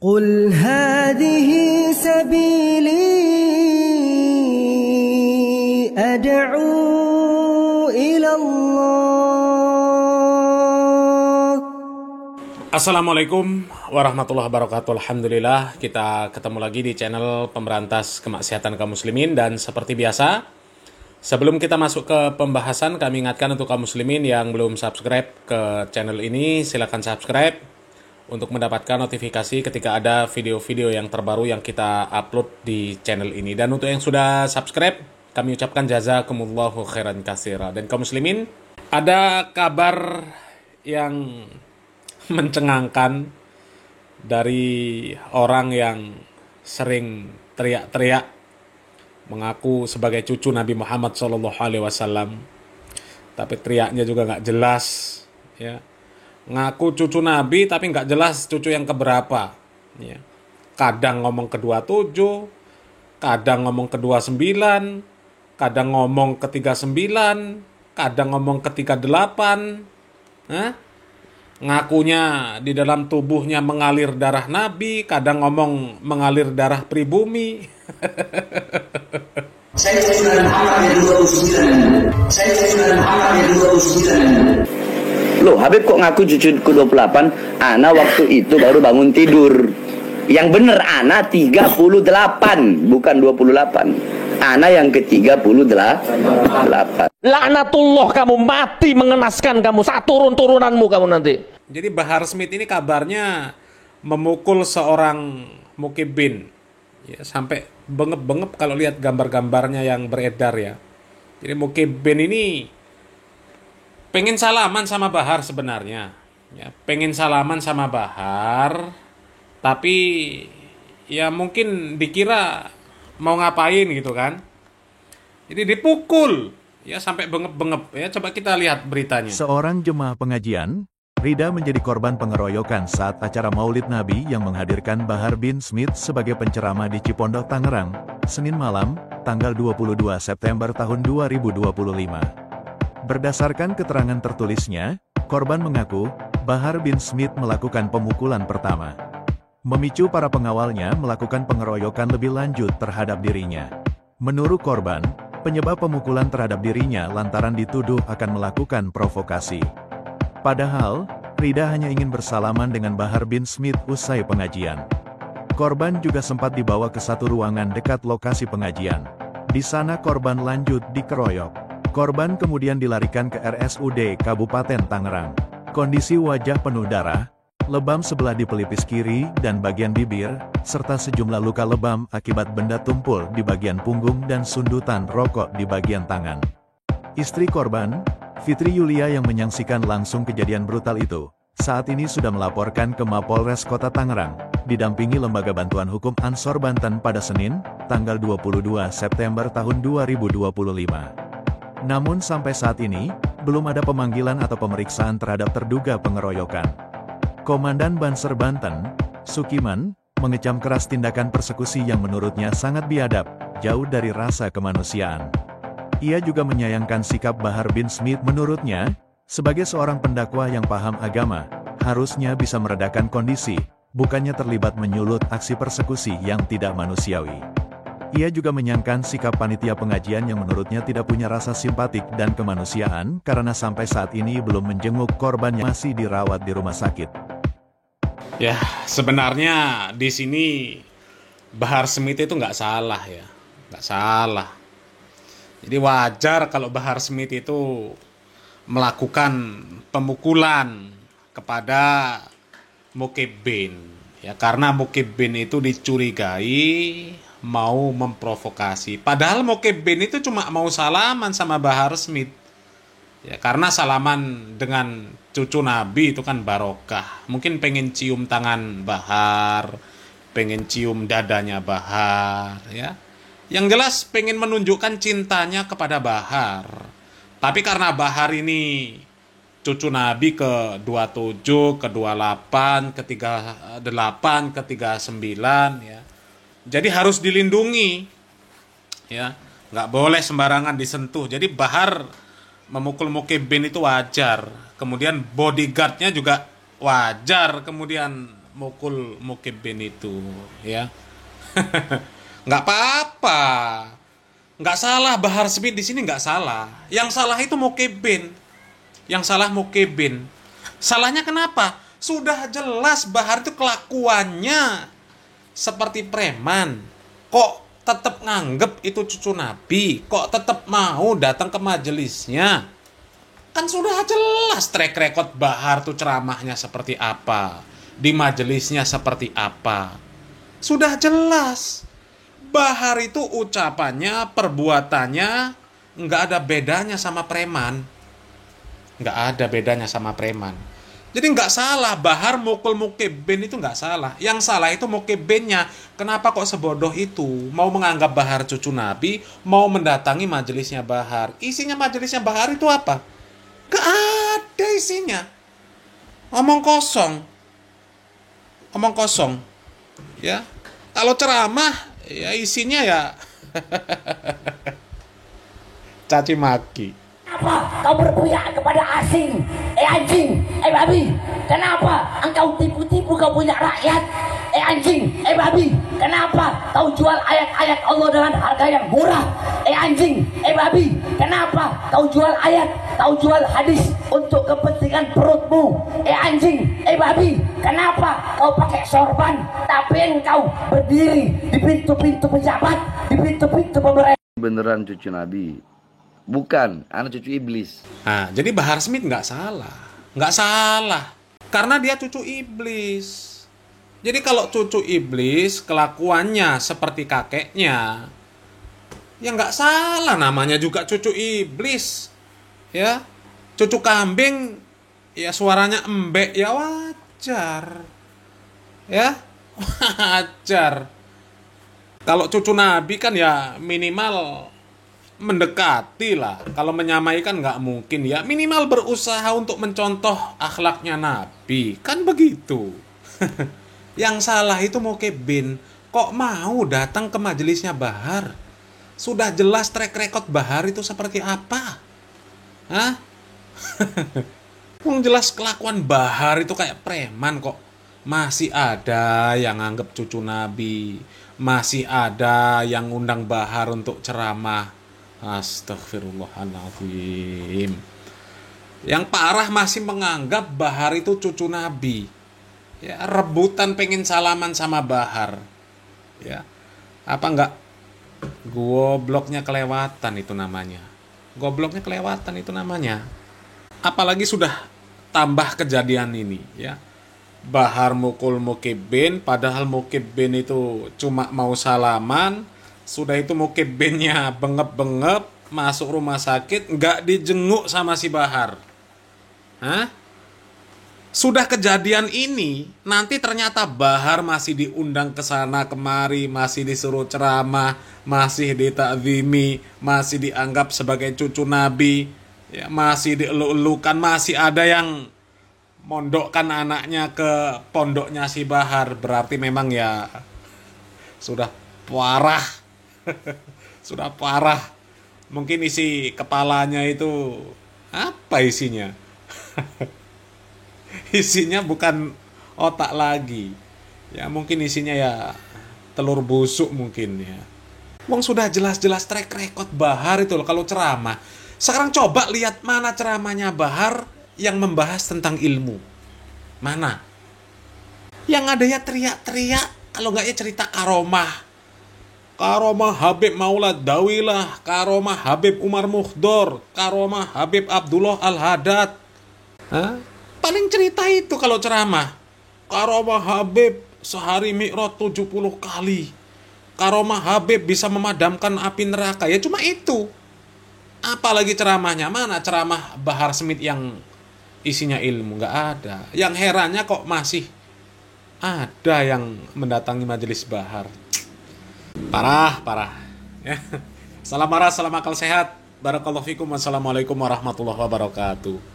قل هذه سبيلي أدعو إلى الله. Assalamualaikum warahmatullahi wabarakatuh. Alhamdulillah kita ketemu lagi di channel Pemberantas Kemaksiatan kaum muslimin. Dan seperti biasa, sebelum kita masuk ke pembahasan, kami ingatkan untuk kaum muslimin yang belum subscribe ke channel ini, silakan subscribe untuk mendapatkan notifikasi ketika ada video-video yang terbaru yang kita upload di channel ini. Dan untuk yang sudah subscribe, kami ucapkan jazakumullahu khairan katsira. Dan kaum muslimin, ada kabar yang mencengangkan dari orang yang sering teriak-teriak mengaku sebagai cucu Nabi Muhammad SAW, tapi teriaknya juga nggak jelas, ya. Ngaku cucu Nabi tapi nggak jelas cucu yang keberapa, ya. Kadang ngomong ke-27, kadang ngomong ke-29, kadang ngomong ke-39, kadang ngomong ke-38, ngakunya di dalam tubuhnya mengalir darah Nabi, kadang ngomong mengalir darah pribumi. Saya Sayyidina Muhammad yang 29. Saya Sayyidina Muhammad yang 29. Loh, Habib kok ngaku cucuku 28? Ana waktu itu baru bangun tidur. Yang bener Ana 38, bukan 28. Ana yang ke-38. Laknatullah, kamu mati mengenaskan kamu, turun-turunanmu kamu nanti. Jadi Bahar Smith ini kabarnya memukul seorang mukibin, ya, sampai bengep-bengep kalau lihat gambar-gambarnya yang beredar, ya. Jadi mukibin ini pengen salaman sama Bahar sebenarnya, ya, pengen salaman sama Bahar, tapi ya mungkin dikira mau ngapain gitu kan. Jadi dipukul, ya, sampai bengep-bengep, ya. Coba kita lihat beritanya. Seorang jemaah pengajian, Rida, menjadi korban pengeroyokan saat acara Maulid Nabi yang menghadirkan Bahar bin Smith sebagai penceramah di Cipondoh, Tangerang, Senin malam, tanggal 22 September tahun 2025. Berdasarkan keterangan tertulisnya, korban mengaku, Bahar bin Smith melakukan pemukulan pertama. Memicu para pengawalnya melakukan pengeroyokan lebih lanjut terhadap dirinya. Menurut korban, penyebab pemukulan terhadap dirinya lantaran dituduh akan melakukan provokasi. Padahal, Rida hanya ingin bersalaman dengan Bahar bin Smith usai pengajian. Korban juga sempat dibawa ke satu ruangan dekat lokasi pengajian. Di sana korban lanjut dikeroyok. Korban kemudian dilarikan ke RSUD Kabupaten Tangerang. Kondisi wajah penuh darah, lebam sebelah di pelipis kiri dan bagian bibir, serta sejumlah luka lebam akibat benda tumpul di bagian punggung dan sundutan rokok di bagian tangan. Istri korban, Fitri Yulia, yang menyaksikan langsung kejadian brutal itu, saat ini sudah melaporkan ke Mapolres Kota Tangerang, didampingi Lembaga Bantuan Hukum Ansor Banten pada Senin, tanggal 22 September tahun 2025. Namun sampai saat ini, belum ada pemanggilan atau pemeriksaan terhadap terduga pengeroyokan. Komandan Banser Banten, Sukiman, mengecam keras tindakan persekusi yang menurutnya sangat biadab, jauh dari rasa kemanusiaan. Ia juga menyayangkan sikap Bahar bin Smith. Menurutnya, sebagai seorang pendakwa yang paham agama, harusnya bisa meredakan kondisi, bukannya terlibat menyulut aksi persekusi yang tidak manusiawi. Ia juga menyayangkan sikap panitia pengajian yang menurutnya tidak punya rasa simpatik dan kemanusiaan karena sampai saat ini belum menjenguk korban yang masih dirawat di rumah sakit. Ya, sebenarnya di sini Bahar Smith itu nggak salah, ya, nggak salah. Jadi wajar kalau Bahar Smith itu melakukan pemukulan kepada mukibin, ya, karena mukibin itu dicurigai mau memprovokasi. Padahal mukibin itu cuma mau salaman sama Bahar Smith, ya, karena salaman dengan cucu Nabi itu kan barokah. Mungkin pengen cium tangan Bahar, pengen cium dadanya Bahar, ya. Yang jelas pengen menunjukkan cintanya kepada Bahar. Tapi karena Bahar ini cucu Nabi ke-27, ke-28, ke-38, ke-39, ya. Jadi harus dilindungi, ya, nggak boleh sembarangan disentuh. Jadi Bahar memukul mukibin itu wajar. Kemudian bodyguardnya juga wajar kemudian mukul Mukibin itu, ya. Nggak apa-apa. Nggak salah Bahar Smith di sini, nggak salah. Yang salah itu Mukibin. Yang salah Mukibin. Salahnya kenapa? Sudah jelas Bahar itu kelakuannya seperti preman. Kok tetap nganggep itu cucu Nabi? Kok tetap mau datang ke majelisnya? Kan sudah jelas track record Bahar tuh ceramahnya seperti apa, di majelisnya seperti apa. Sudah jelas. Bahar itu ucapannya, perbuatannya nggak ada bedanya sama preman. Nggak ada bedanya sama preman. Jadi nggak salah Bahar mukul Mukibin itu nggak salah. Yang salah itu Mukibinnya. Kenapa kok sebodoh itu? Mau menganggap Bahar cucu Nabi, mau mendatangi majelisnya Bahar. Isinya majelisnya Bahar itu apa? Nggak ada isinya. Omong kosong. Omong kosong. Ya. Kalau ceramah, ya isinya ya caci maki. Kenapa kau berpihak kepada asing? Anjing, babi. Kenapa engkau tipu-tipu kau punya rakyat? Anjing, babi. Kenapa kau jual ayat-ayat Allah dengan harga yang murah? Anjing, babi. Kenapa kau jual ayat, kau jual hadis untuk kepentingan perutmu? Anjing, babi. Kenapa kau pakai sorban tapi engkau berdiri di pintu-pintu pejabat, di pintu-pintu pemerintah? Beneran cucu Nabi. Bukan, anak cucu iblis. Nah, jadi Bahar Smith nggak salah. Nggak salah. Karena dia cucu iblis. Jadi kalau cucu iblis, kelakuannya seperti kakeknya, ya nggak salah, namanya juga cucu iblis. Ya, cucu kambing, ya suaranya embek, ya wajar. Ya, wajar. Kalau cucu Nabi kan ya minimal mendekati lah. Kalau menyamai kan nggak mungkin ya. Minimal berusaha untuk mencontoh akhlaknya Nabi. Kan begitu. Yang salah itu Mukibin. Kok mau datang ke majelisnya Bahar? Sudah jelas track record Bahar itu seperti apa. Hah? Jelas kelakuan Bahar itu kayak preman kok. Masih ada yang anggap cucu Nabi. Masih ada yang undang Bahar untuk ceramah. Astagfirullahaladzim. Yang parah masih menganggap Bahar itu cucu Nabi. Ya, rebutan pengen salaman sama Bahar. Ya. Apa enggak? Gobloknya kelewatan itu namanya. Gobloknya kelewatan itu namanya. Apalagi sudah tambah kejadian ini, ya. Bahar mukul Mukibin, padahal Mukibin itu cuma mau salaman. Sudah itu Mukibinnya bengep-bengep, masuk rumah sakit, nggak dijenguk sama si Bahar. Hah? Sudah kejadian ini, nanti ternyata Bahar masih diundang ke sana kemari, masih disuruh ceramah, masih ditakzimi, masih dianggap sebagai cucu Nabi, ya, masih dielu-elukan, masih ada yang mondokkan anaknya ke pondoknya si Bahar. Berarti memang ya sudah parah. Sudah parah. Mungkin isi kepalanya itu apa isinya? Isinya bukan otak lagi. Ya mungkin isinya ya telur busuk mungkin ya. Wong sudah jelas-jelas track record Bahar itu loh kalau ceramah. Sekarang coba lihat mana ceramahnya Bahar yang membahas tentang ilmu. Mana? Yang ada ya teriak-teriak, kalau nggak ya cerita karomah. Karomah Habib Maulad Dawilah, karomah Habib Umar Mukhdor, karomah Habib Abdullah Al-Haddad. Paling cerita itu kalau ceramah. Karomah Habib sehari mi'raj 70 kali. Karomah Habib bisa memadamkan api neraka. Ya cuma itu. Apalagi ceramahnya. Mana ceramah Bahar Smith yang isinya ilmu? Nggak ada. Yang herannya kok masih ada yang mendatangi majelis Bahar. Parah. Ya. Salam marah, salam akal sehat. Barakallahu fikum. Wassalamualaikum warahmatullahi wabarakatuh.